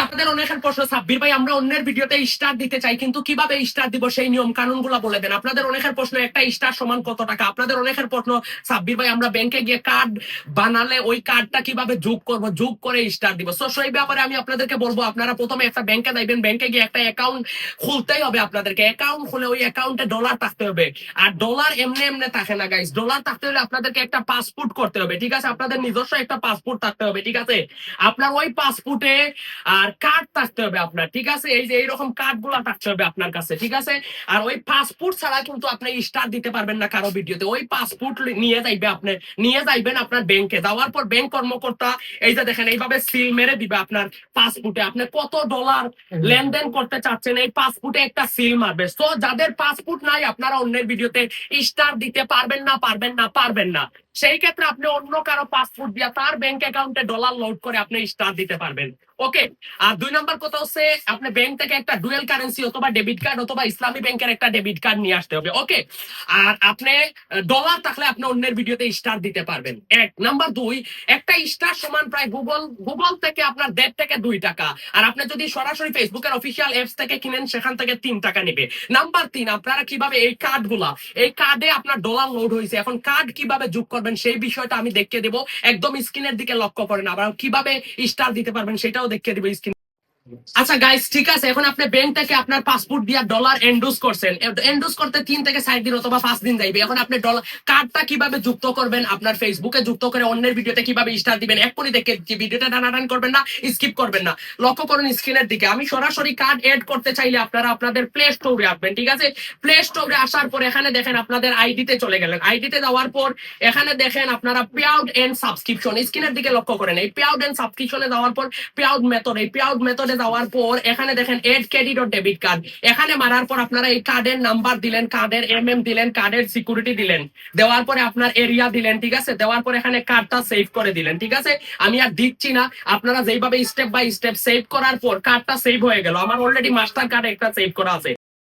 আপনাদের অনেকের প্রশ্ন, সাব্বির ভাই আমরা অন্যের ভিডিওতে স্টার দিতে চাই কিন্তু কিভাবে স্টার দিব সেই নিয়ম কানুন গুলা বলে দেন। আপনাদের অনেকের প্রশ্ন একটা স্টার সমান কত টাকা। আপনাদের অনেকের প্রশ্ন, সাব্বির ভাই আমরা ব্যাংকে গিয়ে কার্ড বানালে ওই কার্ডটা কিভাবে যোগ করব, যোগ করে স্টার দিব। সো সেই ব্যাপারে আমি আপনাদেরকে বলবো, আপনারা প্রথমে একটা ব্যাংকে যাইবেন, ব্যাংকে গিয়ে একটা অ্যাকাউন্ট খুলতেই হবে আপনাদেরকে। অ্যাকাউন্ট খুলে ওই অ্যাকাউন্টে ডলার থাকতে হবে। আর ডলার এমনি এমনি থাকে না গাইস, ডলার থাকতে হলে আপনাদেরকে একটা পাসপোর্ট করতে হবে, ঠিক আছে? আপনাদের নিজস্ব একটা পাসপোর্ট থাকতে হবে, ঠিক আছে? আপনার ওই পাসপোর্টে আর কার্ড থাকতে হবে আপনার, ঠিক আছে? এই যে এইরকম কার্ড গুলা থাকতে হবে আপনার কাছে, ঠিক আছে? আর ওই পাসপোর্ট ছাড়া কিন্তু আপনি স্টার দিতে পারবেন না কারো ভিডিওতে। ওই পাসপোর্ট নিয়ে যাইবে আপনি, নিয়ে যাইবেন আপনার ব্যাংকে। যাওয়ার পর ব্যাংক কর্মকর্তা এই যে দেখেন এইভাবে সিল মেরে দিবে আপনার পাসপোর্টে। আপনি কত ডলার লেনদেন করতে চাচ্ছেন এই পাসপোর্টে একটা সিল মারবে। তো যাদের পাসপোর্ট নাই আপনারা অন্যের ভিডিওতে স্টার দিতে পারবেন না, পারবেন না, পারবেন না। সেই ক্ষেত্রে আপনি অন্য কারো পাসপোর্ট দিয়ে তার ব্যাংক অ্যাকাউন্টে ডলার লোড করে আপনি স্টার দিতে পারবেন। ওকে। আর 2 নাম্বার কথা হচ্ছে আপনি ব্যাংক থেকে একটা ডুয়েল কারেন্সি অথবা ডেবিট কার্ড অথবা ইসলামী ব্যাংকের একটা ডেবিট কার্ড নিয়ে আসতে হবে। ওকে। আর আপনি ডলার থাকলে আপনি অন্যের ভিডিওতে স্টার দিতে পারবেন। 1 নাম্বার 2, একটা স্টার সমান প্রায় গুগল থেকে আপনার 1.5 থেকে 2 টাকা। আর আপনি যদি সরাসরি ফেসবুকের অফিসিয়াল অ্যাপস থেকে কিনেন সেখান থেকে 3 টাকা নেবে। নাম্বার 3, আপনারা কিভাবে এই কার্ডগুলা, এই কার্ডে আপনার ডলার লোড হয়েছে, এখন কার্ড কিভাবে যোগ করবেন সেই বিষয়টা আমি দেখিয়ে দেবো। একদম স্ক্রিনের দিকে লক্ষ্য করেন। আবার কিভাবে স্টার দিতে পারবেন সেটাও দেখিয়ে দেবো স্ক্রিন। আচ্ছা গাইস, ঠিক আছে, এখন আপনি ব্যাংক থেকে আপনার পাসপোর্ট দিয়ে ডলার এন্ডোজ করছেন। এন্ডোজ করতে 3 থেকে 7 দিন অথবা 5 দিন যাইবে। এখন আপনি ডলার কার্ডটা কিভাবে যুক্ত করবেন, আপনার ফেসবুকে যুক্ত করে অন্যের ভিডিওতে কিভাবে স্টার দিবেন এক্ষুনি দেখে দিচ্ছি। ভিডিওটা টানাটান করবেন না, স্কিপ করবেন না, লক্ষ্য করুন স্ক্রিনের দিকে। আমি সরাসরি কার্ড এড করতে চাইলে আপনারা আপনাদের প্লে স্টোরে আসবেন, ঠিক আছে? প্লে স্টোরে আসার পর এখানে দেখেন আপনাদের আইডিতে চলে গেলেন। আইডিতে যাওয়ার পর এখানে দেখেন আপনারা পে আউট এন্ড সাবস্ক্রিপশন, স্ক্রিনের দিকে লক্ষ্য করেন। এই পে আউট এন্ড সাবস্ক্রিপশনে যাওয়ার পর পে আউট মেথড, এই পে আউট মেথডে যাওয়ার পর এখানে দেখেন এড ক্রেডিট ও ডেবিট কার্ড। এখানে মারার পর আপনারা এই কার্ডের নাম্বার দিলেন, কার্ডের দিলেন, কার্ডের সিকিউরিটি দিলেন, দেওয়ার পরে আপনার এরিয়া দিলেন, ঠিক আছে? দেওয়ার পর এখানে কার্ডটা সেভ করে দিলেন, ঠিক আছে? আমি আর দিচ্ছি না, আপনারা যেইভাবে স্টেপ বাই স্টেপ সেভ করার পর কার্ডটা সেভ হয়ে গেল। আমার অলরেডি মাস্টার কার্ড একটা সেভ করা আছে।